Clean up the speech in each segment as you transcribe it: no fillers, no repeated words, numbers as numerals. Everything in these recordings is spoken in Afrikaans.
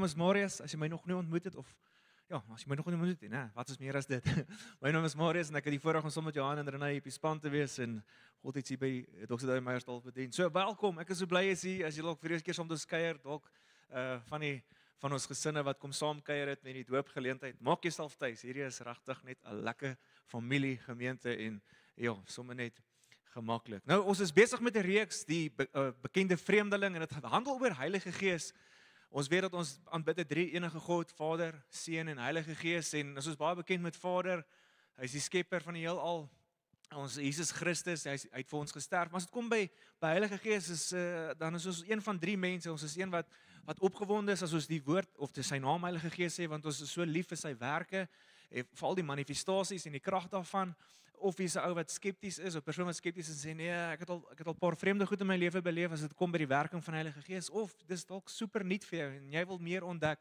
naam is Marius, as jy my nog nie ontmoet het, of ja, as jy my nog nie ontmoet het, nee, wat is meer as dit? My naam is Marius en ek het die voorreg om saam met Johan en Renée op die span te wees en God het hier by Dr. Dawie Meyersdal bedien. So welkom, ek is so bly as jy dalk vir die eerste keer saam met ons kuier, dalk van ons gesinne wat kom saam kuier het met die doopgeleentheid. Maak jouself tuis. Hierdie is regtig net 'n lekker familiegemeente en ja, sommer net gemaklik. Nou ons is besig met 'n reeks, die bekende vreemdeling, en dit handel oor Heilige Gees. Ons weet dat ons aanbid 'n drie-enige God, Vader, Seun en Heilige Gees, en ons is baie bekend met Vader. Hy is die skepper van die heelal. Ons Jesus Christus, hy het vir ons gesterf. Maar as dit kom by Heilige Gees, dan is ons een van drie mense. Ons is een wat opgewonde is as ons die woord of sy naam Heilige Gees sê, want ons is so lief vir sy werke, veral die manifestasies en die krag daarvan. Of jy's 'n ou wat skepties is, of persoon wat skepties is en sê nee, ek het al 'n paar vreemde goed in my lewe beleef as dit kom by die werking van die Heilige Gees, of dis dalk super nuut vir jou en jy wil meer ontdek,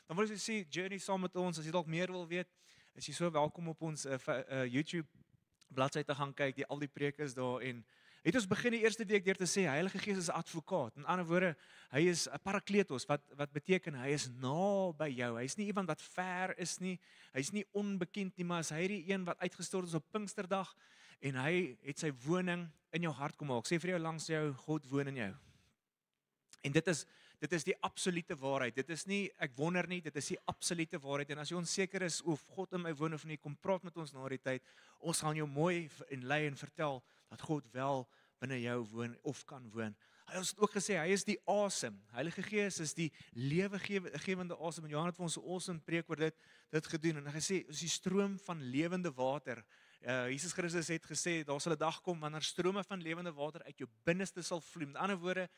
dan wil ek sê journey saam met ons. As jy dalk meer wil weet, is jy so welkom op ons YouTube bladsy te gaan kyk, al die preke is daar. En het ons begin die eerste week deur te sê Heilige Gees is 'n advokaat. In ander woorde, hy is 'n parakletos, wat beteken hy is naby jou. Hy is nie iemand wat ver is nie. Hy's nie onbekend nie, maar hy is die een wat uitgestort is op Pinksterdag en hy het sy woning in jou hart kom maak. Sê vir jou langs jou, God woon in jou. En dit is die absolute waarheid. Dit is nie ek wonder nie, dit is die absolute waarheid. En as jy onseker is of God in my woon of nie, kom praat met ons na die tyd. Ons gaan jou mooi en lei en vertel dat God wel binne jou woon of kan woon. Hy het ook gesê hy is die asem. Heilige Gees is die lewegewende asem. En Johan het vir ons 'n awesome preek oor dit gedoen en hy gesê is die stroom van lewende water. Jesus Christus het gesê daar sal 'n dag kom wanneer strome van lewende water uit jou binneste sal vloei. Met ander woorde,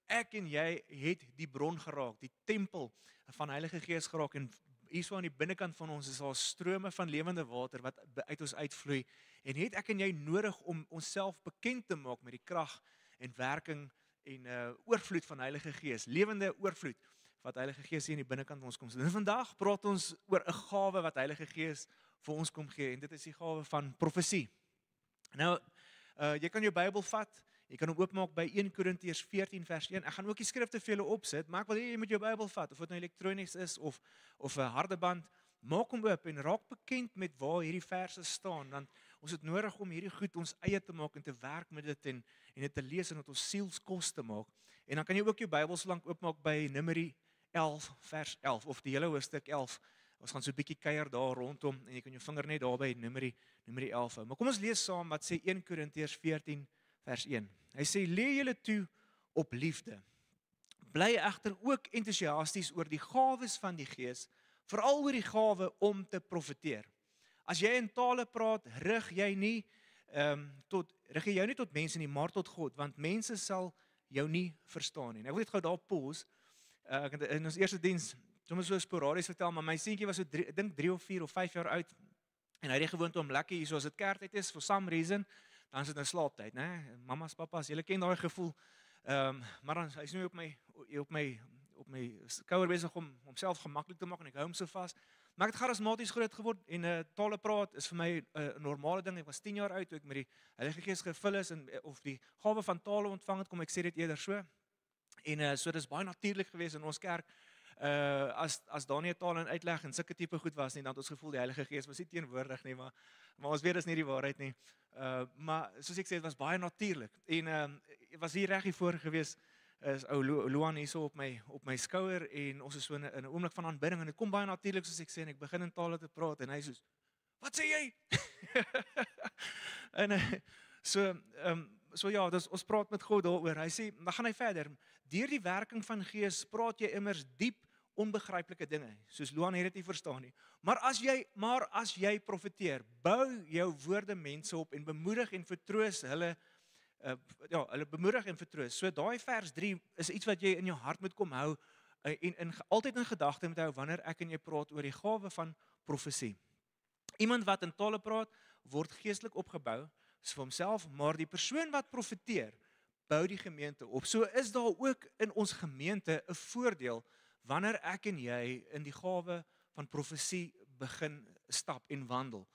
ek en jy het die bron geraak, die tempel van Heilige Gees geraak, en hierso aan die binnekant van ons is daar strome van lewende water wat uit ons uitvloei, en het ek en jy nodig om onsself bekend te maak met die krag en werking en oorvloed van Heilige Gees, lewende oorvloed wat Heilige Gees hier in die binnekant van ons kom. En vandag praat ons oor 'n gawe wat Heilige Gees vir ons kom gee, en dit is die gawe van profesie. Nou, jy kan jou Bybel vat, jy kan hom oopmaak by 1 Korintiërs 14 vers 1. Ek gaan ook die skrifte vir julle opsit, maar ek wil hê jy moet jou Bybel vat, of dit nou elektronies is of 'n harde band. Maak hom oop en raak bekend met waar hierdie verse staan, want ons het nodig om hierdie goed ons eie te maak en te werk met dit en dit te lees en dit ons sielskos te maak. En dan kan jy ook jou Bybel so lank oopmaak by Numeri 11 vers 11 of die hele hoofstuk 11. Ons gaan so 'n bietjie kuier daar rondom en jy kan jou vinger net daar by Numeri 11 hou. Maar kom ons lees saam wat sê 1 Korintiërs 14 vers 1. Hy sê leer julle toe op liefde. Bly egter ook entoesiasties oor die gawes van die Gees, veral oor die gawe om te profeteer. As jy in tale praat, rig jy jou nie tot mense nie, maar tot God, want mense sal jou nie verstaan nie. Ek wil net gou daar pause. In ons eerste diens, soms so sporadies vertel, maar my seentjie was so ek dink 3 of 4 of 5 jaar oud, en hy het die gewoonte om lekker hier, soos dit kerktyd is, for some reason, dan is dit nou slaaptyd, né? Mamas, papas, julle ken daai gevoel. Maar dan hy's nou op my skouer besig om homself gemaklik te maak en ek hou hom so vas. Maar ek het charismaties groot geword en tale praat is vir my 'n normale ding. Ek was 10 jaar oud toe ek met die Heilige Gees gevul is en of die gawe van tale ontvang het, kom ek sê dit eerder so. En so dis baie natuurlik geweest in ons kerk. As daar nie 'n taal en uitleg en sulke tipe goed was nie, dan het ons gevoel die Heilige Gees was nie teenwoordig nie, maar ons weet dis nie die waarheid nie. Maar soos ek sê, dit was baie natuurlik. En was hier reg hier voor gewees, is ou Luan hierso op my skouer, en ons is so in 'n oomblik van aanbidding en dit kom baie natuurlik soos ek sê, en ek begin in tale te praat en hy sê, "Wat sê jy?" En so ja, ons praat met God daaroor. Hy sê, dan gaan hy verder. Deur die werking van Gees praat jy immers diep onbegryplike dinge, soos Luan het dit nie verstaan nie. Maar as jy profeteer, bou jou woorde mense op en bemoedig en vertroos hulle. Hulle bemoedig en vertroos. So daai vers 3 is iets wat jy in jou hart moet kom hou en altyd in gedagte moet hou wanneer ek en jy praat oor die gawe van profesie. Iemand wat in tale praat, word geestelik opgebou vir homself, maar die persoon wat profeteer, bou die gemeente op. So is daar ook in ons gemeente 'n voordeel wanneer ek en jy in die gawe van profesie begin stap en wandel.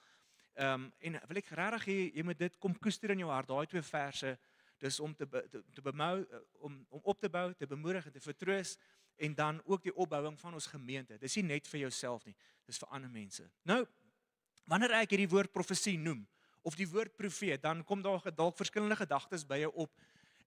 En wil ek regtig hê jy moet dit kom koester in jou hart, daai 2 verse, dis om te bemou, om op te bou, te bemoedig en te vertroos en dan ook die opbouing van ons gemeente. Dis nie net vir jouself nie, dis vir ander mense. Nou, wanneer ek hierdie woord profesie noem, of die woord profeet, dan kom daar dalk verskillende gedagtes by jou op.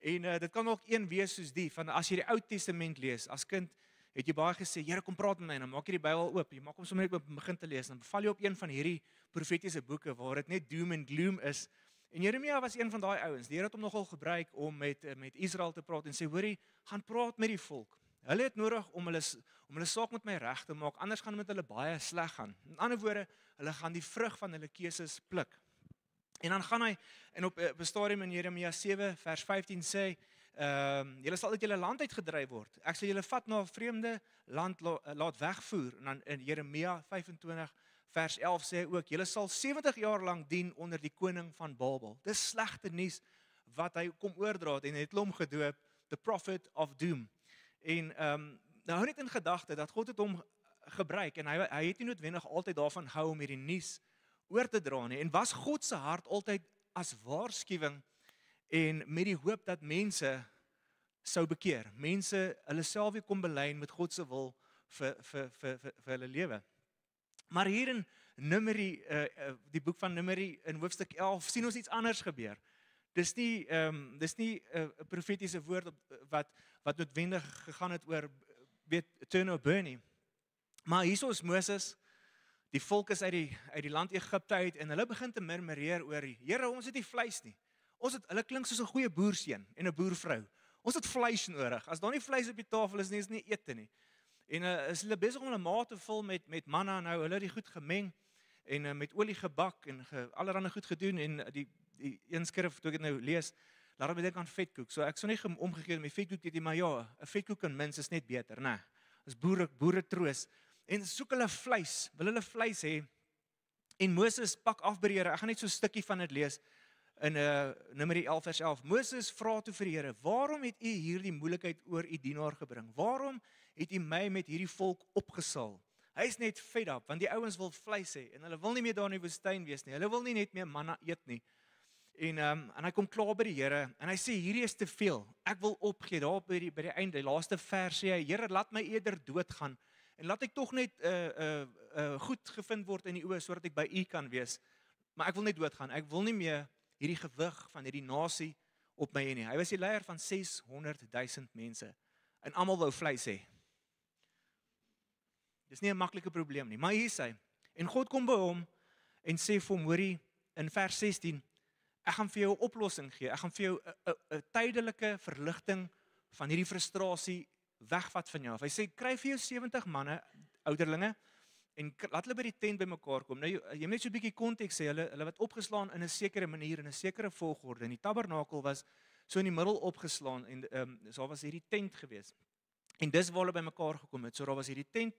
En dit kan ook een wees soos die, van as jy die Ou Testament lees, as kind, het jy baie gesê, Here, kom praat met my, en dan maak jy die Bybel oop, jy maak hom sommer net oop en begin te lees, dan beval jy op een van hierdie profetiese boeke, waar dit net doom en gloom is. En Jeremia was een van daai ouens, die Here het hom nogal gebruik om met Israel te praat, en sê, hoorie, gaan praat met die volk. Hulle het nodig om hulle saak met my reg te maak, anders gaan dit met hulle baie sleg gaan. In ander woorde, hulle gaan die vrug van hulle keuses pluk. En dan gaan hy, en op 'n stadium in Jeremia 7 vers 15 sê, julle sal uit julle land uitgedryf word. Ek sal julle vat na 'n vreemde land laat wegvoer. En dan in Jeremia 25 vers 11 sê hy ook, julle sal 70 jaar lank dien onder die koning van Babel. Dis slegte nuus wat hy kom oordra het, en het hom gedoop, the prophet of doom. En nou hou net in gedagte dat God het hom gebruik, en hy het nie noodwendig altyd daarvan hou om hierdie nuus oor te dra nie, en was God se hart altyd as waarskuwing en met die hoop dat mense sou bekeer, mense hulle self weer kom belyn met God se wil vir hulle lewe. Maar hier in Numeri, die boek van Numeri in hoofstuk 11 sien ons iets anders gebeur. Dis nie 'n profetiese woord wat noodwendig gegaan het oor turn or burn nie. Maar hier is Moses, die volk is uit die land Egipte uit, en hulle begin te murmureer oor, Here, ons het nie vleis nie. Hulle klink soos 'n goeie boerseun en 'n boervrou. Ons het vleis nodig. As daar nie vleis op die tafel is nie, is nie ete nie. En is hulle besig om hulle maat te vul met manna, nou hulle het die goed gemeng, en met olie gebak, en allerhande goed gedoen, en die een skrif, toe ek dit nou lees, laat my dink aan vetkoek. So ek sou nie omgegee met vetkoek dit, maar ja, 'n vetkoek en mins is net beter, né? Dis boere troos. En soek hulle vleis, wil hulle vleis hê. En Moses pak af by die Here. Ek gaan net so 'n stukkie van dit lees in Numeri 11 vers 11. Moses vra toe vir die Here, waarom het u hierdie moeilikheid oor u dienaar gebring? Waarom het u my met hierdie volk opgesaal? Hy is net fed up, want die ouens wil vleis hê, en hulle wil nie meer daar in die woestyn wees nie. Hulle wil nie net meer manna eet nie. En hy kom klaar by die Here, en hy sê, hierdie is te veel. Ek wil opgee. Daar by die einde, die laaste vers sê hy, Here, laat my eerder doodgaan, en laat ek tog net goed gevind word in die oë, sodat ek by u kan wees. Maar ek wil net doodgaan. Ek wil nie meer hierdie gewig van hierdie nasie op my hê nie. Hy was die leier van 600,000 mense, en almal wou vleis hê. Dis nie 'n maklike probleem nie, maar hier is hy. En God kom by hom en sê vir hom, hoorie, in vers 16, ek gaan vir jou 'n oplossing gee. Ek gaan vir jou 'n tydelike verligting van hierdie frustrasie wegvat van jou af. Hy sê, kry vir jou 70 manne, ouderlinge, en laat hulle by die tent bymekaar kom. Nou jy moet net so 'n bietjie konteks sê, hulle wat opgeslaan in 'n sekere manier, in 'n sekere volgorde. En die tabernakel was so in die middel opgeslaan, en so daar was hierdie tent gewees. En dis waar hulle bymekaar gekom het. So daar was hierdie tent,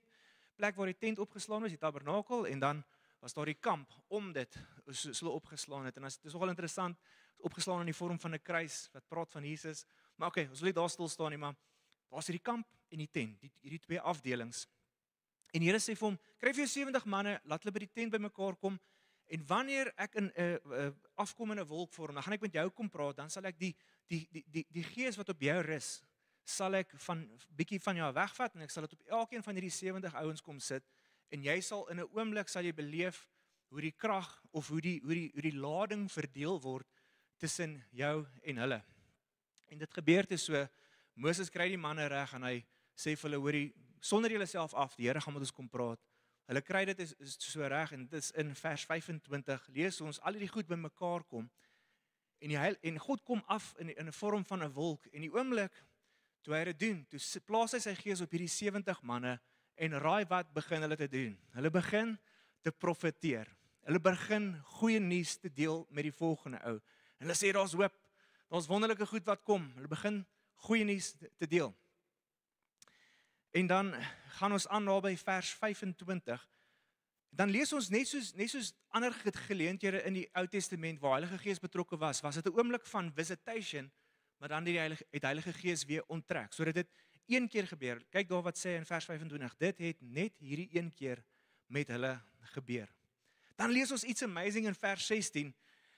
plek waar die tent opgeslaan was, die tabernakel, en dan was daar die kamp om dit, so hulle opgeslaan het. En dit is nogal interessant, opgeslaan in die vorm van 'n kruis, wat praat van Jesus. Maar okay, ons wil nie daar stil staan nie, maar daar's hierdie kamp en die tent, hierdie twee afdelings. En die Here sê vir hom, kry vir jou 70 manne, laat hulle by die tent bymekaar kom, en wanneer ek in 'n afkomende wolk vorm, dan gaan ek met jou kom praat, dan sal ek die gees wat op jou rus, sal ek bietjie van jou wegvat, en ek sal dit op elkeen van hierdie 70 ouens kom sit, en jy sal in 'n oomblik sal jy beleef hoe die krag of hoe die lading verdeel word tussen jou en hulle. En dit gebeur te so, Moses kry die manne reg, en hy sê vir hulle, hoorie, sonder julle self af, die Here gaan met ons kom praat. Hulle kry dit is so reg, en dit is in vers 25, lees ons al hierdie goed bymekaar kom, en God kom af in 'n vorm van 'n wolk, en die oomblik toe hy dit doen, toe plaas hy sy gees op hierdie 70 manne, en raai wat begin hulle te doen? Hulle begin te profeteer. Hulle begin goeie nuus te deel met die volgende ou. En hulle sê, daar's hoop, daar's wonderlike goed wat kom. Hulle begin goeie nuus te deel. En dan gaan ons aan daar by vers 25. Dan lees ons net soos ander geleenthede in die Ou Testament waar Heilige Gees betrokke was dit 'n oomblik van visitation, maar dan die Heilige Gees weer onttrek, sodat dit een keer gebeur. Kyk daar wat sê in vers 25, dit het net hierdie een keer met hulle gebeur. Dan lees ons iets amazing in vers 16,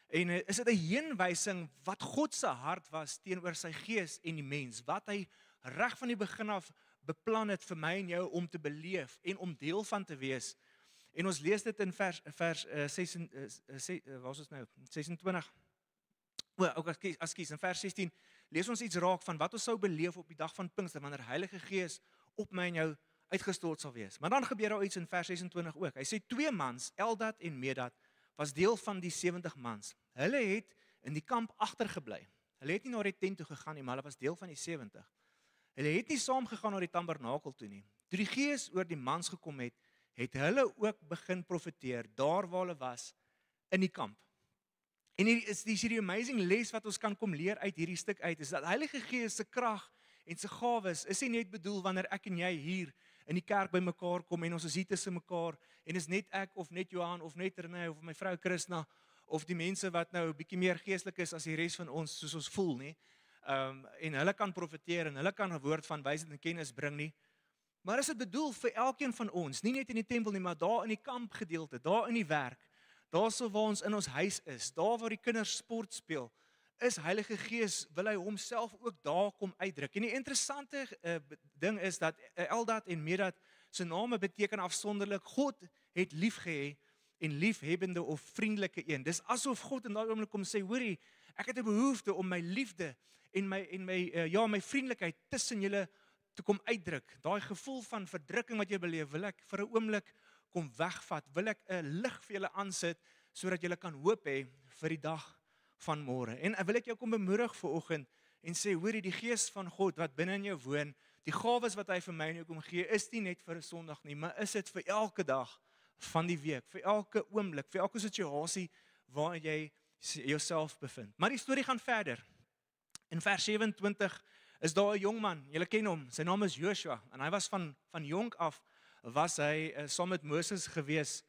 en is dit 'n heenwysing wat God se hart was teenoor sy gees en die mens, wat hy reg van die begin af beplan het vir my en jou om te beleef en om deel van te wees. En ons lees dit in vers 26. In vers 16 lees ons iets raak van wat ons sou beleef op die dag van Pinkster wanneer Heilige Gees op my en jou uitgestort sal wees. Maar dan gebeur daar iets in vers 26 ook. Hy sê 2 mans, Eldad en Medad, was deel van die 70 mans. Hulle het in die kamp agtergebly. Hulle het nie na die tent toe gegaan nie, maar hulle was deel van die 70. Hulle het nie saam gegaan na die tabernakel toe nie. Toe die Gees oor die mans gekom het, het hulle ook begin profeteer daar waar hulle was in die kamp. En hierdie amazing les wat ons kan kom leer uit hierdie stuk uit, is dat Heilige Gees se krag en se gawes is nie net bedoel wanneer ek en jy hier in die kerk by mekaar kom en ons is hier tussen mekaar en is net ek of net Johan of net Renée of my vrou Christina of die mense wat nou 'n bietjie meer geestelik is as die res van ons soos ons voel nie. En hulle kan profeteer en hulle kan 'n woord van wysheid en kennis bring nie. Maar is dit bedoel vir elkeen van ons, nie net in die tempel nie, maar daar in die kamp gedeelte, daar in die werk, daar so waar ons in ons huis is, daar waar die kinders sport speel, is Heilige Gees, wil hy homself ook daar kom uitdruk. En die interessante ding is dat Eldad en Medad se name beteken afsonderlik God het liefgehê en liefhebbende of vriendelike een. Dis asof God in daai oomblik kom sê, hoorie, ek het 'n behoefte om my liefde en my vriendelikheid tussen julle te kom uitdruk. Daai gevoel van verdrukking wat jy beleef, wil ek vir 'n oomblik kom wegvat. Wil ek 'n lig vir julle aansit sodat julle kan hoop hê vir die dag van môre. En wil ek jou kom bemoedig vanoggend en sê, hoorie, die Gees van God wat binne in jou woon, die gawes wat hy vir my en jou kom gee, is nie net vir 'n Sondag nie, maar is dit vir elke dag van die week, vir elke oomblik, vir elke situasie waarin jy jouself bevind. Maar die storie gaan verder. In vers 27 is daar 'n jong man, julle ken hom, sy naam is Joshua, en hy was van jonk af, was hy saam met Moses gewees.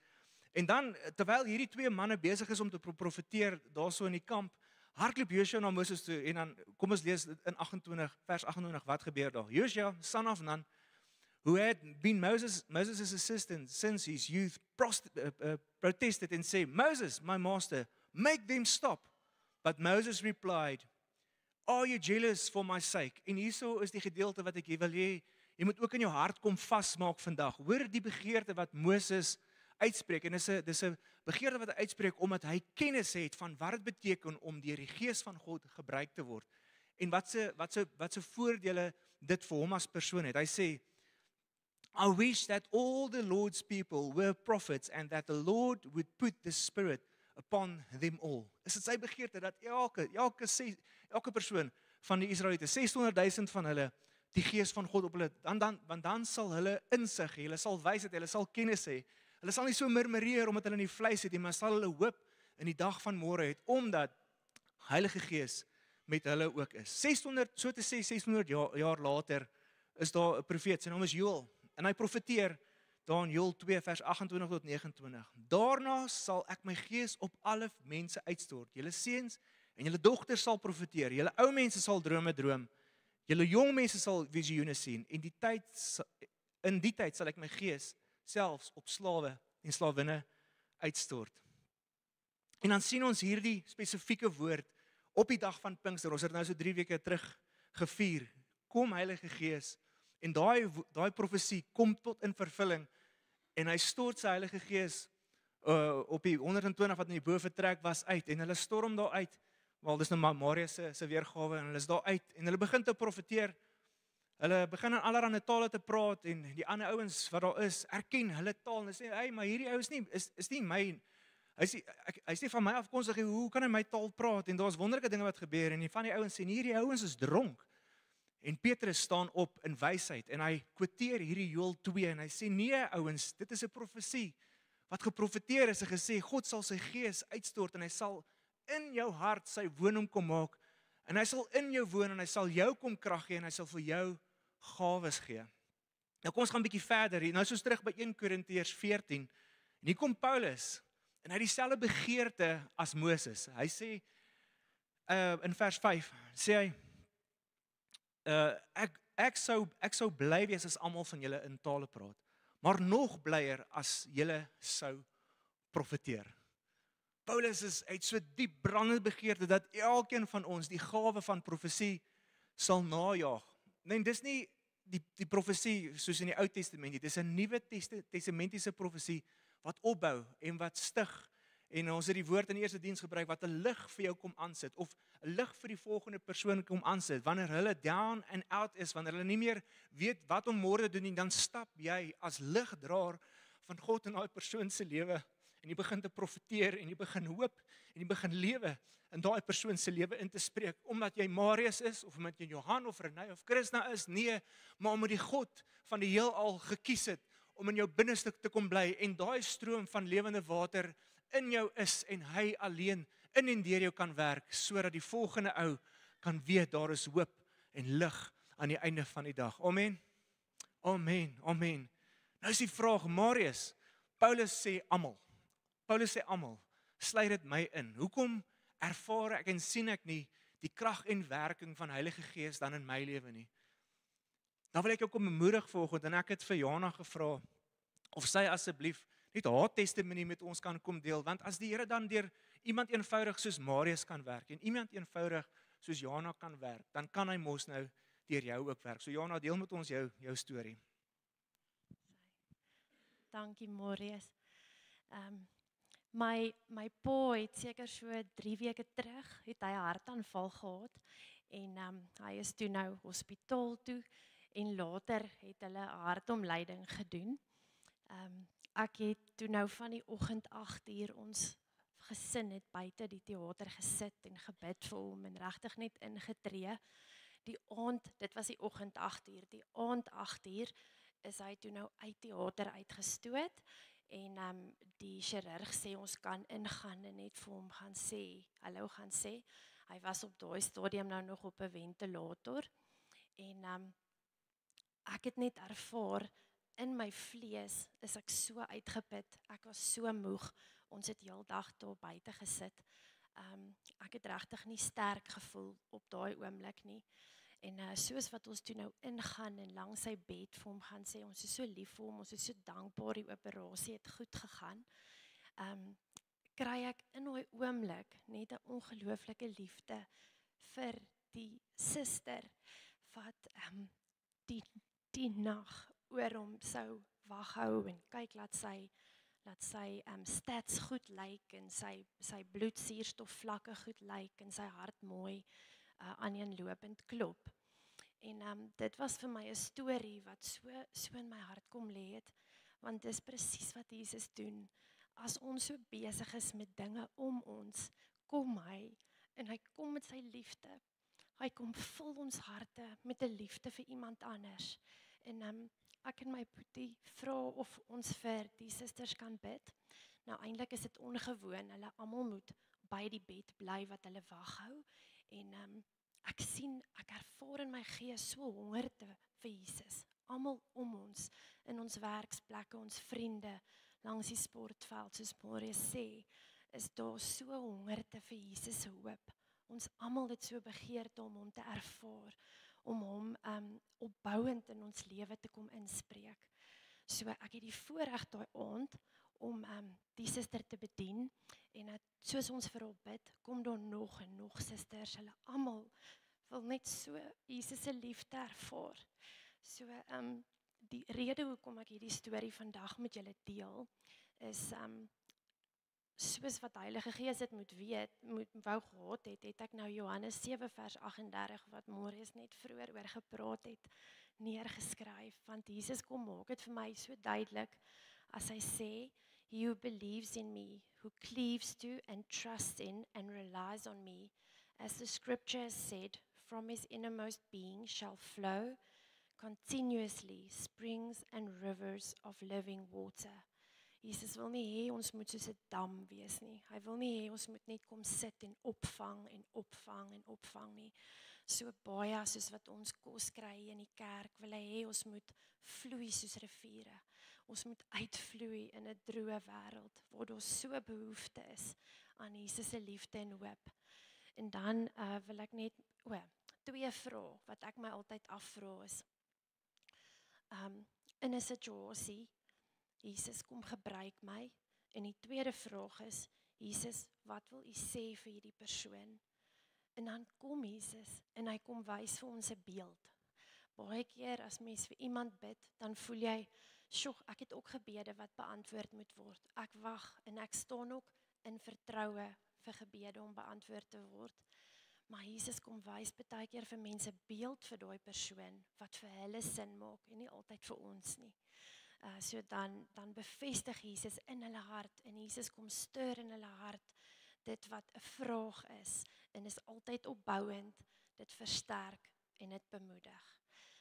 En dan, terwyl hierdie 2 manne besig is om te profeteer, daarso in die kamp, hardloop Joshua na Moses toe, en dan, kom ons lees in vers 28, wat gebeur daar? Joshua, son of Nun, who had been Moses' assistant since his youth, protested and said, Moses, my master, make them stop. But Moses replied, are you jealous for my sake? En hierso is die gedeelte wat ek wil hê, jy moet ook in jou hart kom vasmaak vandag. Hoor die begeerte wat Moses uitspreek, en dis 'n begeerte wat hy uitspreek, omdat hy kennis het van wat dit beteken om deur die Gees van God gebruik te word, en wat se voordele dit vir hom as persoon het. Hy sê, I wish that all the Lord's people were prophets, and that the Lord would put the Spirit upon them all. Is dit sy begeerte, dat elke persoon van die Israeliete, 600,000 van hulle, die Gees van God op hulle, want dan sal hulle insig hê, hulle sal wysheid hê, hulle sal kennis hê, hulle sal nie so murmureer omdat hulle nie vleis het nie, maar sal hulle hoop in die dag van môre het, omdat Heilige Gees met hulle ook is. 600 jaar later is daar 'n profeet, sy naam is Joël, en hy profeteer daar in Joël 2 vers 28 tot 29. Daarna sal ek my Gees op alle mense uitstort. Julle seuns en julle dogters sal profeteer, julle ou mense sal drome droom, julle jong mense sal visioene sien, en in die tyd sal ek my Gees selfs op slawe en slawinne uitstort. En dan sien ons hierdie spesifieke woord op die dag van Pinkster. Ons het nou so 3 weke terug gevier. Kom Heilige Gees, en daai profesie kom tot in vervulling, en hy stort sy Heilige Gees op die 120 wat in die bo vertrek was uit, en hulle storm daar uit. Wel, dis nou Maria se weergawe, en hulle is daar uit, en hulle begin te profeteer. Hulle begin in allerlei tale te praat, en die ander ouens wat daar is, erken hulle taal, en sê, hey, maar hierdie ou is nie my, hy sê van my afkomstig, hoe kan hy my taal praat, en daar's wonderlike dinge wat gebeur, en van die ouens sê, hierdie ouens is dronk, en Petrus staan op in wysheid, en hy quoteer hierdie Joël 2, en hy sê, nee ouens, dit is 'n profesie, wat geprofeteer is, en gesê, God sal sy Gees uitstort, en hy sal in jou hart sy woning kom maak, en hy sal in jou woon, en hy sal jou kom krag gee, en hy sal vir jou gawes gee. Nou kom ons gaan 'n bietjie verder, nou is ons terug by 1 Korintiërs 14, en hier kom Paulus, en hy het dieselfde begeerte as Moses. Hy sê, in vers 5, sê hy, ek sou bly wees as almal van julle in tale praat, maar nog blyer as julle sou profeteer. Paulus het so diep brandende begeerte dat elkeen van ons die gawe van profesie sal najaag. Nee, dis die profesie soos in die Ou Testament, dit is 'n nuwe testamentiese profesie wat opbou en wat stig. En ons het die woord in die eerste diens gebruik wat 'n lig vir jou kom aansit of 'n lig vir die volgende persoon kom aansit. Wanneer hulle down and out is, wanneer hulle nie meer weet wat om môre te doen nie, dan stap jy as ligdraer van God in daai persoon se lewe en jy begin te profeteer en jy begin hoop en jy begin lewe in daai persoon se lewe in te spreek, omdat jy Marius is of omdat jy Johan of Renée of Krishna is, nee, maar omdat die God van die heelal gekies het om in jou binneste te kom bly en daai stroom van lewende water in jou is en hy alleen in en deur jou kan werk, sodat die volgende ou kan weet daar is hoop en lig aan die einde van die dag. Amen. Amen. Amen. Nou is die vraag, Marius, Paulus sê almal, sluit dit my in. Hoekom ervaar ek en sien ek nie die krag en werking van Heilige Gees dan in my lewe nie? Dan wil ek jou kom bemoedig vanoggend en ek het vir Jana gevra of sy asseblief net haar testimonie met ons kan kom deel, want as die Here dan deur iemand eenvoudig soos Marius kan werk en iemand eenvoudig soos Jana kan werk, dan kan hy mos nou deur jou ook werk. So Jana, deel met ons jou storie. Dankie Marius. My pa het seker so 3 weke terug het hy 'n hartaanval gehad en hy is toe nou hospitaal toe en later het hulle 'n hartomleiding gedoen. Ek het toe nou van die oggend 8:00 ons gesin het buite die teater gesit en gebid vir hom en regtig net ingetree. Die aand, dit was die oggend 8:00, die aand 8:00 is hy toe nou uit teater uitgestoot en die chirurg sê ons kan ingaan en net vir hom gaan sê, hallo gaan sê. Hy was op daai stadium nou nog op 'n ventilator en ek het net ervaar in my vlees is ek so uitgeput. Ek was so moeg. Ons het heeldag daar buite gesit. Ek het regtig nie sterk gevoel op daai oomblik nie. En soos wat ons toe nou ingaan en langs sy bed vir hom gaan sê, ons is so lief vir hom, ons is so dankbaar die operasie het goed gegaan. Kry ek in daai oomblik net 'n ongelooflike liefde vir die suster wat die nag oor hom sou waghou en kyk laat sy stats goed lyk en sy bloedsuurstofvlakke goed lyk en sy hart mooi aaneenlopend klop. En dit was vir my 'n storie wat so in my hart kom lê het, want dis presies wat Jesus doen. As ons so besig is met dinge om ons, kom hy en hy kom met sy liefde. Hy kom vul ons harte met 'n liefde vir iemand anders. En ek en my boetie vra of ons vir die susters kan bid. Nou eintlik is dit ongewoon, hulle almal moet by die bed bly wat hulle waghou. En ek ervaar in my gees so hongerte vir Jesus. Almal om ons, in ons werksplekke, ons vriende, langs die sportveld, soos Marius sê, is daar so hongerte vir Jesus se hoop. Ons almal het so begeerte om hom te ervaar, om hom opbouend in ons lewe te kom inspreek. So ek het die voorreg daai aand om die suster te bedien en soos ons vir haar bid, kom daar nog en nog susters, hulle almal wil net so Jesus se liefde ervaar. So die rede hoekom ek hierdie storie vandag met julle deel is soos wat Heilige Gees dit wou gehad het ek nou Johannes 7 vers 38 wat Marius net vroeër oor gepraat het neergeskryf, want Jesus kom maak dit vir my so duidelik as hy sê, he who believes in me, who cleaves to and trusts in and relies on me, as the scripture has said, from his innermost being shall flow continuously springs and rivers of living water. Jesus wil nie hê ons moet soos 'n dam wees nie. Hy wil nie hê ons moet net kom sit en opvang en opvang en opvang nie. So baie soos wat ons kos kry in die kerk, wil hy hê ons moet vloei soos riviere. Ons moet uitvloei in 'n droë wêreld waar daar so behoefte is aan Jesus se liefde en hoop. En dan wil ek net 2 vrae wat ek my altyd afvra is in 'n situasie, Jesus kom gebruik my, en die tweede vraag is, Jesus, wat wil u sê vir hierdie persoon? En dan kom Jesus en hy kom wys vir ons 'n beeld. Baie keer as mens vir iemand bid, dan voel jy, "Sjoe, ek het ook gebede wat beantwoord moet word. Ek wag en ek staan ook in vertroue vir gebede om beantwoord te word." Maar Jesus kom wys baie keer vir mense beeld vir daai persoon wat vir hulle sin maak en nie altyd vir ons nie. So dan bevestig Jesus in hulle hart en Jesus kom stuur in hulle hart dit wat 'n vraag is en is altyd opbouend, dit versterk en dit bemoedig.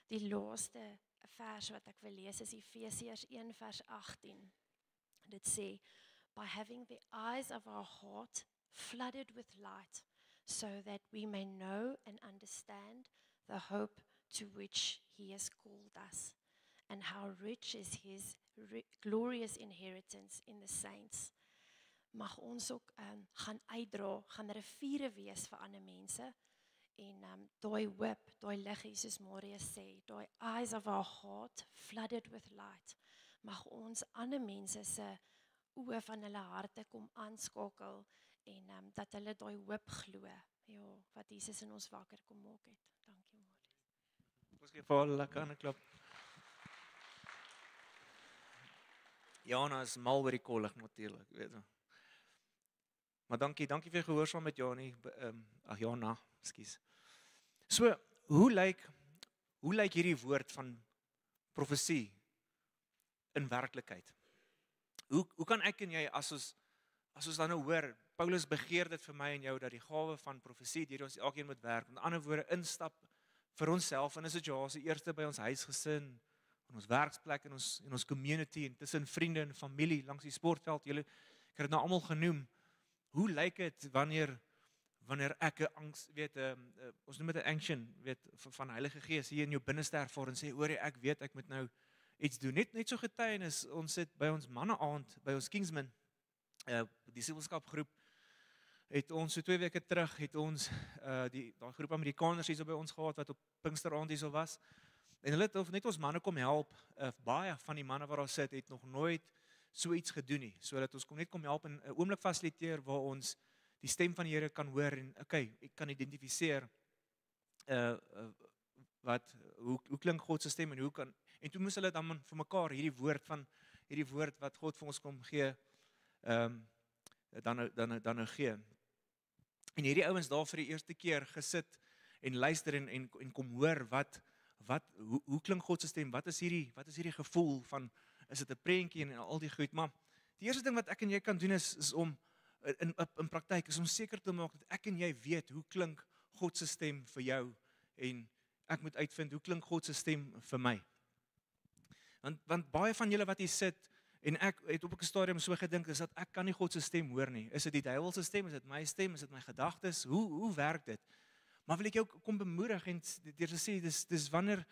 Die laaste vers wat ek wil lees is Efesiërs 1 vers 18. Dit sê, "By having the eyes of our heart flooded with light, so that we may know and understand the hope to which he has called us, and how rich is his glorious inheritance in the saints." Mag ons ook gaan uitdra, gaan riviere wees vir ander mense, en daai hoop, daai lig, Jesus Maria sê, daai eyes of our heart flooded with light, mag ons ander mense se oë van hulle harte kom aanskakel, en dat hulle daai hoop glo, ja, wat Jesus in ons wakker kom maak het. Dankie, Marius. Ons gee vir hulle lekker 'n klap. Jana is mal oor die kollig natuurlik, weet jy. Maar dankie vir gehoorsaam met Janie, Jana, ekskuus. So, hoe lyk hierdie woord van profesie in werklikheid? Hoe kan ek en jy as ons dan nou hoor, Paulus begeer dit vir my en jou dat die gawe van profesie deur ons elkeen moet werk. Met ander woorde, instap vir onsself in 'n situasie, eerste by ons huisgesin, in ons werksplek, in ons community, en tussen vriende en familie, langs die sportveld. Ek het dit nou almal genoem. Hoe lyk dit wanneer ek 'n angs, ons noem dit 'n unction, van Heilige Gees hier in jou binneste ervaar en sê, hoor jy, ek weet ek moet nou iets doen. Net so getuienis, ons sit by ons manneaand, by ons Kingsman, die disipelskapgroep, het ons so 2 weke terug, het ons daai groep Amerikaners hier so by ons gehad, wat op Pinksteraand hier so was, en hulle het net ons manne kom help, baie van die manne wat daar sit, het nog nooit so iets gedoen nie, so dat ons net kom help en 'n oomblik fasiliteer, waar ons die stem van die Here kan hoor, en ek kan identifiseer, hoe klink God se stem, en toe moes hulle dan vir mekaar hierdie woord wat God vir ons kom gee, dan nou gee. En hierdie ouens daar vir die eerste keer gesit en luister en kom hoor hoe klink God se stem, wat is hierdie gevoel van, is dit 'n prentjie en al die goed, maar die eerste ding wat ek en jy kan doen is om in praktyk is om seker te maak dat ek en jy weet hoe klink God se stem vir jou, en ek moet uitvind hoe klink God se stem vir my. Want baie van julle wat hier sit, en ek het op 'n stadium so gedink, is dat ek kan nie God se stem hoor nie. Is dit die duiwel se stem? Is dit my stem? Is dit my gedagtes? Hoe werk dit? Maar wil ek jou kom bemoedig en deur te sê, dis wanneer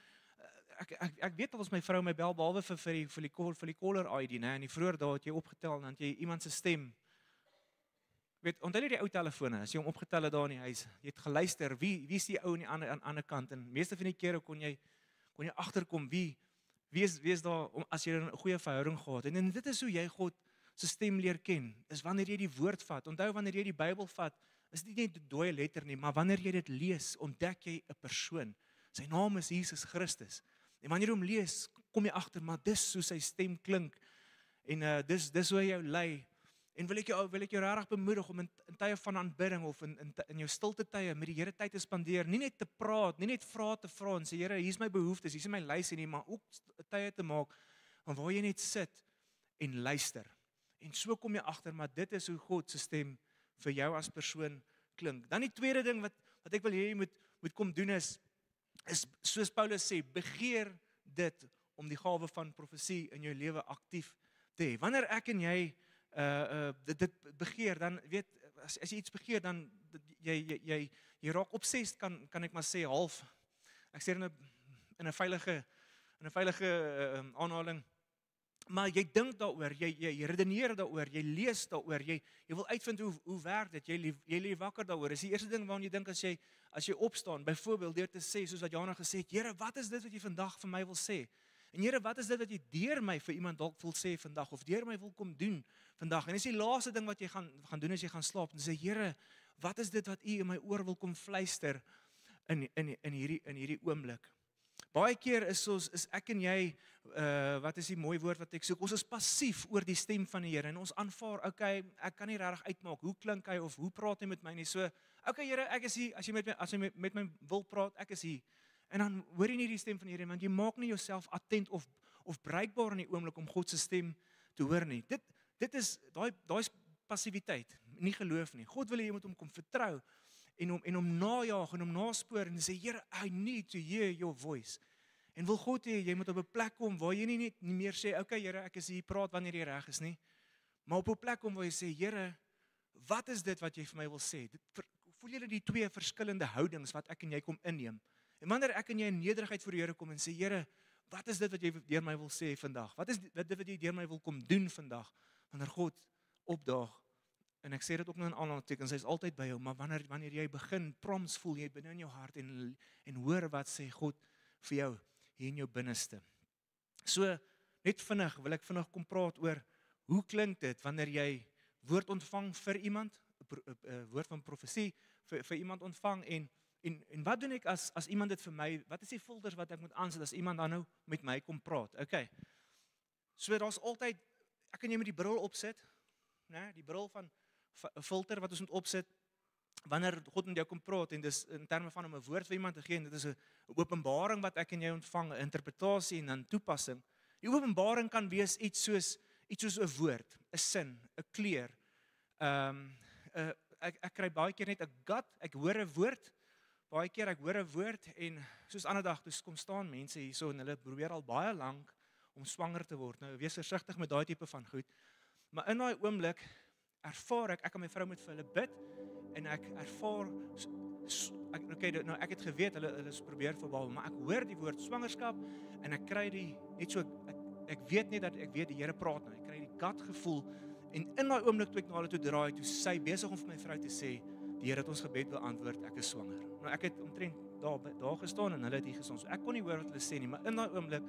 ek weet dat ons my vrou my bel, behalwe vir die caller ID, né? En die vroeër dae het jy opgetel en dan het jy iemand se stem. Onthou jy die ou telefone, as jy hom opgetel het daar in die huis, jy het geluister, wie is die ou aan die ander kant, en meeste van die kere kon jy agterkom wie is daar, as jy 'n goeie verhouding gehad het, en dit is hoe jy God se stem leer ken, is wanneer jy die woord vat. Onthou, wanneer jy die Bybel vat, is dit nie net 'n dooie letter nie, maar wanneer jy dit lees, ontdek jy 'n persoon. Sy naam is Jesus Christus. En wanneer jy hom lees, kom jy agter, maar dis hoe sy stem klink, en dis hoe hy jou lei. En wil ek jou regtig bemoedig om in tye van aanbidding of in jou stilte tye met die Here tyd te spandeer, nie net te praat, nie net vrae te vra en sê, Here, hier is my behoeftes, hier is my lysie nie, maar ook tye te maak waar jy net sit en luister. En so kom jy agter, maar dit is hoe God se stem vir jou as persoon klink. Dan die tweede ding wat ek wil hê jy moet kom doen is soos Paulus sê, begeer dit om die gawe van profesie in jou lewe aktief te hê. Wanneer ek en jy dit begeer, dan as jy iets begeer, dan jy raak obsessed, kan ek maar sê, half, ek sê in 'n veilige aanhaling, maar jy dink daaroor, jy redeneer daaroor, jy lees daaroor, jy wil uitvind hoe werk dit, jy lê wakker daaroor. Dis die eerste ding waaraan jy dink as jy opstaan, byvoorbeeld deur te sê, soos wat Jana gesê het, Here, wat is dit wat jy vandag vir my wil sê? En Here, wat is dit wat jy deur my vir iemand dalk wil sê vandag, of deur my wil kom doen vandag? En dis die laaste ding wat jy gaan doen as jy gaan slaap, en sê, Here, wat is dit wat U in my oor wil kom fluister in hierdie oomblik? Baie keer is ek en jy, wat is die mooi woord wat ek soek, ons is passief oor die stem van die Here en ons aanvaar, okay, ek kan nie regtig uitmaak, hoe klink hy of hoe praat hy met my nie, so, okay Here, ek is hier, as jy met my wil praat, ek is hier, en dan hoor jy nie die stem van die Here, want jy maak nie jouself attent of bruikbaar in die oomblik om God se stem te hoor nie. Dit is, daai is passiwiteit, nie geloof nie. God wil hê jy moet hom kom vertrou, en hom najaag, en hom naspoor, en sê, Here, I need to hear your voice. En wil God hê, jy moet op 'n plek kom, waar jy nie meer sê, okay Here, ek is hier, praat wanneer jy reg is nie, maar op 'n plek kom waar jy sê, Here, wat is dit wat jy vir my wil sê? Voel julle die twee verskillende houdings wat ek en jy kom inneem? En wanneer ek en jy in nederigheid voor die Here kom en sê, Here, wat is dit wat jy deur my wil sê vandag? Wat is dit wat jy deur my wil kom doen vandag? Wanneer God opdaag, en ek sê dit ook nou in aanhalingstekens, hy is altyd by jou, maar wanneer jy begin, proms voel jy binne in jou hart, en hoor wat sê God vir jou, hier in jou binneste. So, net vinnig, wil ek vinnig kom praat oor, hoe klink dit, wanneer jy woord ontvang vir iemand, woord van profesie, vir iemand ontvang, en wat doen ek as iemand dit vir my, wat is die filters wat ek moet aansit, as iemand dan nou met my kom praat, okay. So, daar's altyd, ek kan jy met die bril opsit, né, die bril van filter wat ons moet opsit, wanneer God met jou kom praat, en dis in terme van om 'n woord vir iemand te gee, en dit is 'n openbaring wat ek en jy ontvang, 'n interpretasie en dan toepassing. Die openbaring kan wees iets soos 'n woord, 'n sin, 'n kleur. Ek kry baie keer net 'n gut, ek hoor 'n woord, baie keer ek hoor 'n woord, en soos ander dag, dus kom staan mense hierso, en hulle probeer al baie lank om swanger te word. Nou, wees versigtig met daai tipe van goed. Maar in daai oomblik ervaar ek kan my vrou met vir hulle bid, en ek ervaar, ek het geweet, hulle is probeer verbal, maar ek hoor die woord swangerskap, en ek kry net so, ek weet net dat ek weet die Here praat nou, ek kry die gut gevoel, en in daai oomblik toe ek na hulle toe draai, toe sy besig om vir my vrou te sê, die Here het ons gebed beantwoord, ek is swanger. Nou ek het omtrent daar gestaan, en hulle het hier gestaan, so ek kon nie hoor wat hulle sê nie, maar in daai oomblik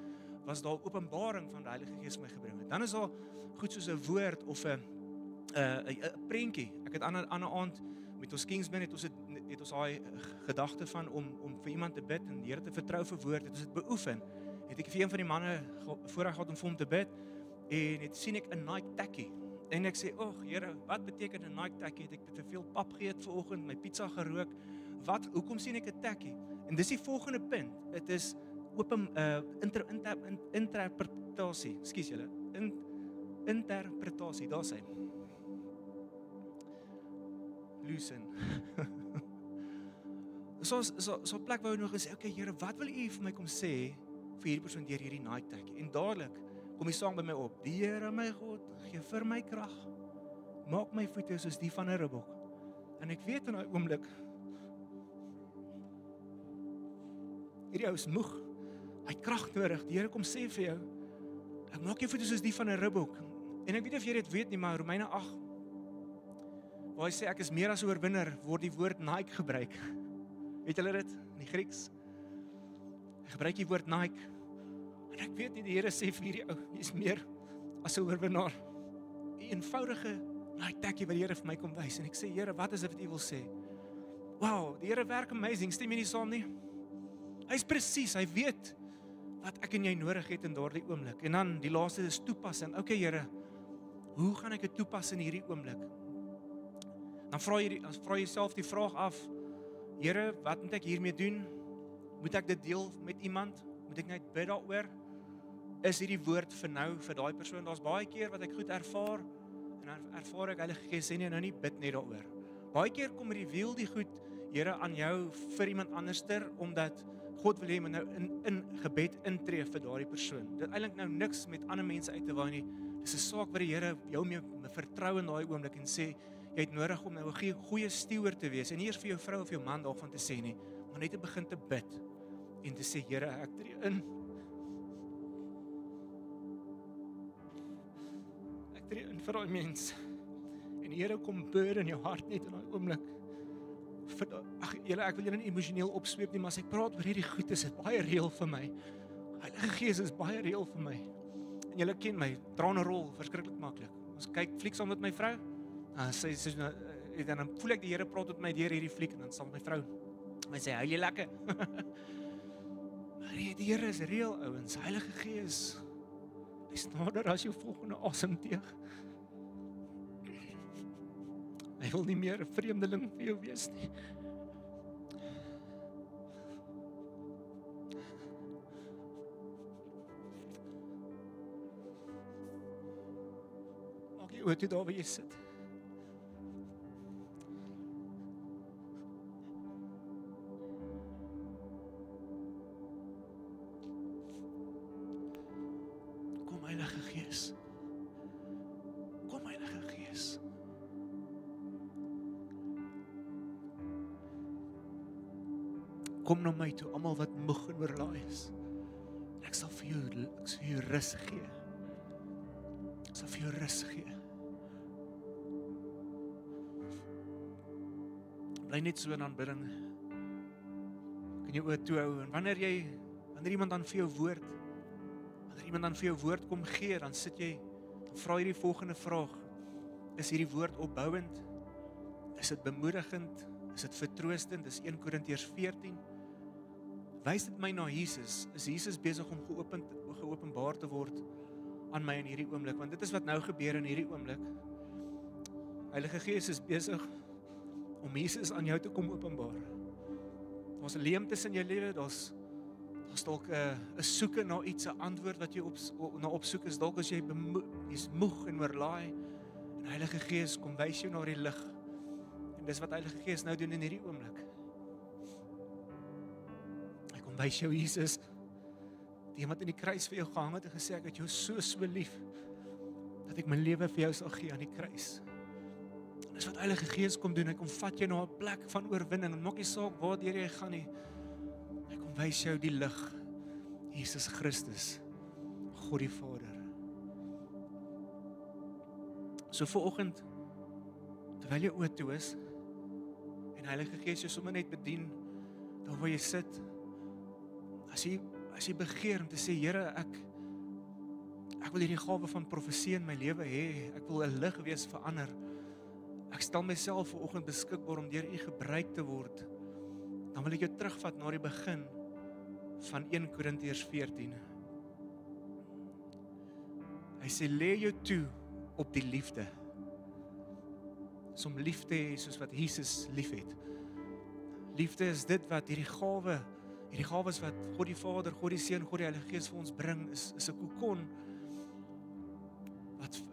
was daar openbaring van die Heilige Gees my gebring het. Dan is daar goed soos 'n woord, of 'n prentjie. Ek het ander aand, met ons Kingsman het ons daai gedagte van om vir iemand te bid en die Here te vertrou vir woord, het ons dit beoefen. Het ek vir een van die manne voorreg gehad om vir hom te bid, en het sien ek 'n Nike takkie, en ek sê, Here, wat beteken 'n Nike takkie? Het ek te veel pap geëet vanoggend, my pizza gerook, hoekom sien ek 'n takkie? En dis die volgende punt, dit is interpretasie, ekskuus julle, interpretasie, daar sê loosen. So 'n plek waar jy nog gesê, okay Here, wat wil U vir my kom sê vir hierdie persoon deur hierdie Nike takkie? En dadelik kom die sang by my op. Die Here my God, gee vir my krag. Maak my voete soos die van 'n ribbok. En ek weet in daai oomblik, hierdie ou is moeg. Hy het krag nodig. Die Here kom sê vir jou, ek maak jou voete soos die van 'n ribbok. En ek weet of jy dit weet nie, maar Romeine 8, waar hy sê ek is meer as 'n oorwinner, word die woord Nike gebruik. Weet julle dit in die Grieks? Hy gebruik die woord Nike. En ek weet nie, die Here sê vir hierdie ou, jy is meer as 'n oorwinnaar. 'n Eenvoudige Nike takkie wat die Here vir my kom wys, en ek sê, Here, wat is dit wat U wil sê? Wow, die Here werk amazing, stem jy nie saam nie? Hy is presies, hy weet wat ek en jy nodig het in daardie oomblik. En dan die laaste is toepassing. Okay Here, hoe gaan ek dit toepas in hierdie oomblik? Dan vra jy jouself die vraag af, Here, wat moet ek hiermee doen? Moet ek dit deel met iemand? Moet ek net bid daaroor? Is hierdie woord vir nou, vir daai persoon? Daar's baie keer wat ek goed ervaar, en dan ervaar ek Heilige Gees sê nie, nou nie bid net daaroor. Baie keer kom reveal die goed, Here, aan jou vir iemand anderster, omdat God wil hê moet nou in gebed intree vir daardie persoon. Dit eintlik nou niks met ander mense uit te waai nie. Dis 'n saak wat die Here jou mee vertrou in daai oomblik en sê, jy het nodig om nou 'n goeie steward te wees. En nie eers vir jou vrou of jou man daarvan te sê nie, maar net te begin te bid en te sê, Here, ek tree in. Ek tree in vir daai mens. En die Here kom bid in jou hart net in daai oomblik. Julle, ek wil julle nie emosioneel opsweep nie, maar as ek praat oor hierdie goed, is dit baie reël vir my. Heilige Gees is baie reël vir my. En julle ken my, trane rol, verskriklik maklik. Ons kyk fliek saam met my vrou, dan voel ek die Here praat met my deur hierdie fliek, en dan saam met my vrou, my sê, huil jy lekker? Die Here is reël, ouens. Heilige Gees, hy's nader as jou volgende asemteug. Hy wil nie meer 'n vreemdeling vir jou wees nie. Maak jy oor toe daar waar jy sit. Kom Heilige Gees. Kom Heilige Gees. Kom na my toe, almal wat moeg en oorlaai is. Ek sal vir jou rus gee. Ek sal vir jou rus gee. Bly net so in aanbidding. Kan jy oor toe hou en wanneer iemand dan vir jou woord kom gee, dan vra jy die volgende vraag. Is hierdie woord opbouend? Is dit bemoedigend? Is dit vertroostend? Dis 1 Korintiërs 14. Wys dit my na Jesus. Is Jesus besig om geopenbaar te word aan my in hierdie oomblik? Want dit is wat nou gebeur in hierdie oomblik. Heilige Gees is besig om Jesus aan jou te kom openbaar. Daar's 'n leemtes in jou lewe, daar's dalk 'n soeke na iets, 'n antwoord wat jy na opsoek is, dalk as jy's moeg en oorlaai. En Heilige Gees kom wys jou na die lig. En dis wat Heilige Gees nou doen in hierdie oomblik. Hy kom wys jou Jesus, die wat in die kruis vir jou gehang het en gesê ek het jou so lief dat ek my lewe vir jou sal gee aan die kruis. Dis wat Heilige Gees kom doen, hy kom vat jou na 'n plek van oorwinning, en maak nie saak waardeur jy gaan nie. Hy kom wys jou die lig, Jesus Christus, God die Vader. So vanoggend, terwyl jy oor toe is, en Heilige Gees jou sommer net bedien, daar waar jy sit, as jy begeer om te sê, Here, ek wil hierdie gawe van profesie in my lewe hê, ek wil 'n lig wees vir ander. Ek stel myself vanoggend beskikbaar om deur U gebruik te word. Dan wil ek jou terugvat na die begin van 1 Korintiërs 14. Hy sê, lê jou toe op die liefde. Is om lief te hê soos wat Jesus lief het. Liefde is dit wat hierdie gawes wat God die Vader, God die Seun, God die Heilige Gees vir ons bring, is 'n kokon wat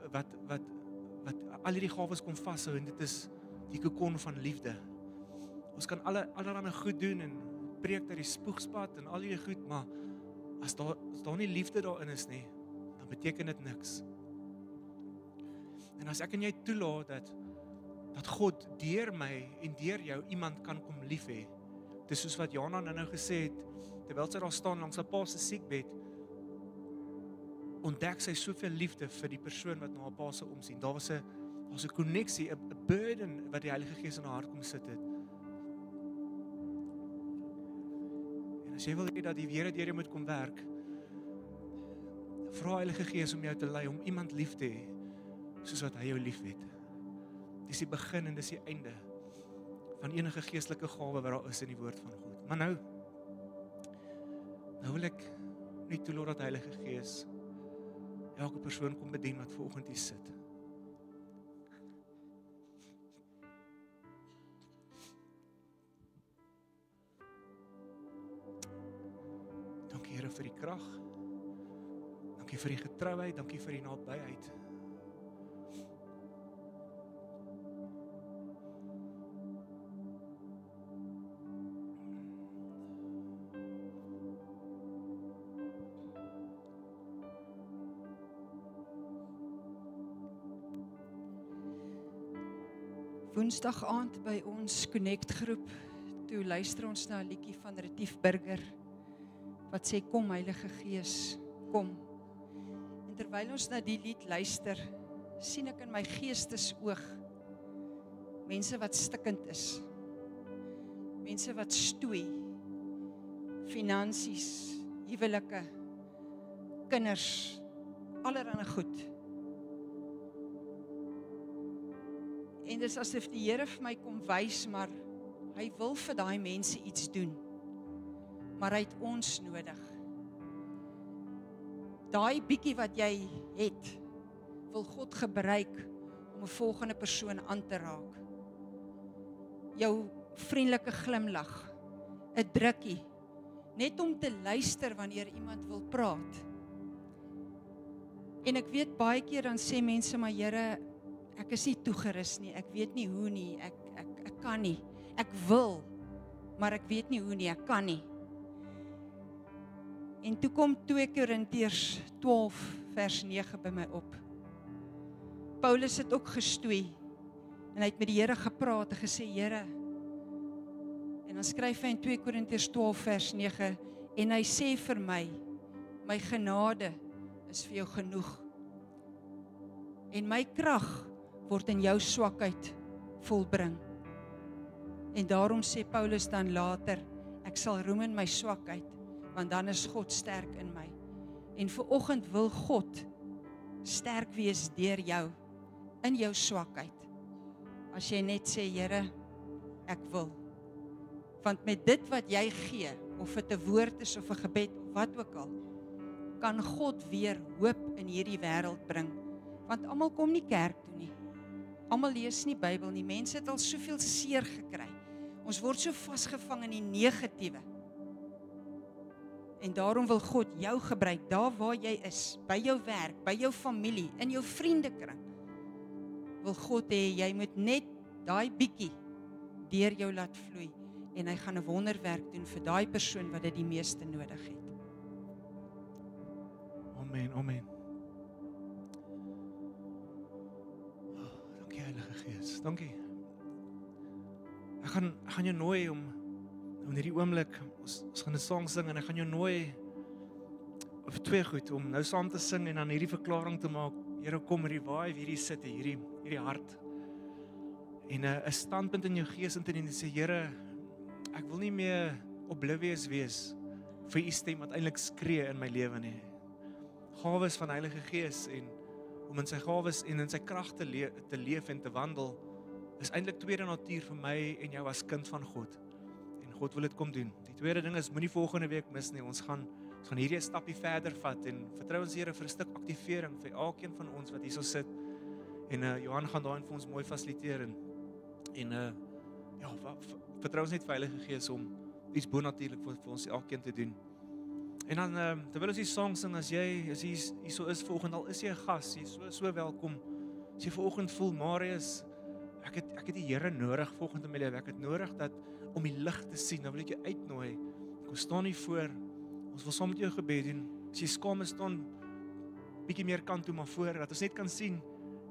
al hierdie gawes kom vashou, en dit is die kokon van liefde. Ons kan allerlei goed doen en preek dat die spoegspad en al hierdie goed, maar as daar nie liefde daarin is nie, dan beteken dit niks. En as ek en jy toelaat dat God deur my en deur jou iemand kan kom lief hê, dis soos wat Jana nou gesê het, terwyl sy daar staan langs haar pa se siekbed, ontdek sy soveel liefde vir die persoon wat na haar pa se omsien. Daar's 'n koneksie, 'n burden wat die Heilige Gees in haar hart kom sit het. En as jy wil hê dat die Here deur jou moet kom werk, vra Heilige Gees om jou te lei om iemand lief te hê, soos wat hy jou lief het. Dis die begin en dis die einde van enige geestelike gawe wat daar is in die woord van God. Maar nou wil ek nie toelaat dat Heilige Gees elke persoon kom bedien wat vanoggend hier sit. Dankie Here vir die krag. Dankie vir die getrouheid, dankie vir die nabyheid. Woensdag aand by ons Connect groep, toe luister ons na 'n liedjie van Retief Burger, wat sê, kom Heilige Gees, kom. En terwyl ons na die lied luister, sien ek in my geestesoog, mense wat stikkend is, mense wat stoei, finansies, huwelike, kinders, allerlei goed. En dis asof die Here vir my kom wys, maar hy wil vir daai mense iets doen. maar hy het ons nodig. Daai bietjie wat jy het, wil God gebruik om 'n volgende persoon aan te raak. Jou vriendelike glimlag, 'n drukkie, net om te luister wanneer iemand wil praat. En ek weet baie keer dan sê mense, maar Here, ek is nie toegerus nie, ek weet nie hoe nie, ek kan nie. Ek wil, maar ek weet nie hoe nie, ek kan nie. En toe kom 2 Korintiërs 12 vers 9 by my op. Paulus het ook gestoei en hy het met die Here gepraat en gesê, Here, en dan skryf hy in 2 Korintiërs 12 vers 9, en hy sê vir my genade is vir jou genoeg. En my krag word in jou swakheid volbring. En daarom sê Paulus dan later, ek sal roem in my swakheid, want dan is God sterk in my. En vanoggend wil God sterk wees deur jou, in jou swakheid. As jy net sê, Here, ek wil. Want met dit wat jy gee, of dit 'n woord is of 'n gebed, of wat ook al, kan God weer hoop in hierdie wêreld bring. Want almal kom nie kerk toe nie. Almal lees nie Bybel nie. Mense het al soveel seer gekry. Ons word so vasgevang in die negatiewe. En daarom wil God jou gebruik, daar waar jy is, by jou werk, by jou familie, in jou vriendekring. Wil God hê, jy moet net daai bietjie deur jou laat vloei, en hy gaan 'n wonderwerk doen vir daai persoon wat dit die meeste nodig het. Amen, amen. Dankie Heilige Gees, dankie. Ek gaan jou nooi om in hierdie oomblik, ons gaan 'n sang sing en ek gaan jou nooi of twee goed, om nou saam te sing en dan hierdie verklaring te maak. Here, kom hierdie waai, hierdie sit, hierdie hart. En 'n standpunt in jou gees in te neem en sê, Here, ek wil nie meer oblivious wees vir u stem wat eintlik skree in my lewe nie. Gawes van Heilige Gees en om in sy gawes en in sy krag te leef en te wandel, is eintlik tweede natuur vir my en jou as kind van God. En God wil dit kom doen. Die tweede ding is, moenie volgende week mis nie. Ons gaan hierdie 'n stappie verder vat en vertrou ons Here vir 'n stuk aktivering vir elkeen van ons wat hierso sit. En Johan gaan daarin vir ons mooi fasiliteer en vertrou ons net vir Heilige Gees om iets bonatuurlik vir ons elkeen te doen. En dan terwyl ons die sang sing, as jy hierso is volgende, al is jy 'n gas, jy is so welkom. As jy vanoggend voel, Marius, ek het die Here nodig volgende in my lewe. Ek het nodig dat om die lig te sien. Dan wil ek jou uitnooi. Kom staan hier voor. Ons wil saam met jou gebed doen. As jy skaam is, staan bietjie meer kant toe maar voor, dat ons net kan sien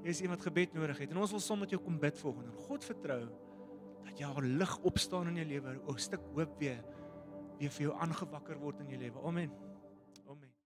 jy is iemand gebed nodig het. En ons wil saam met jou kom bid volgende. God vertrou dat jou lig opstaan in jou lewe, 'n stuk hoop weer vir jou aangewakker word in jou lewe. Amen.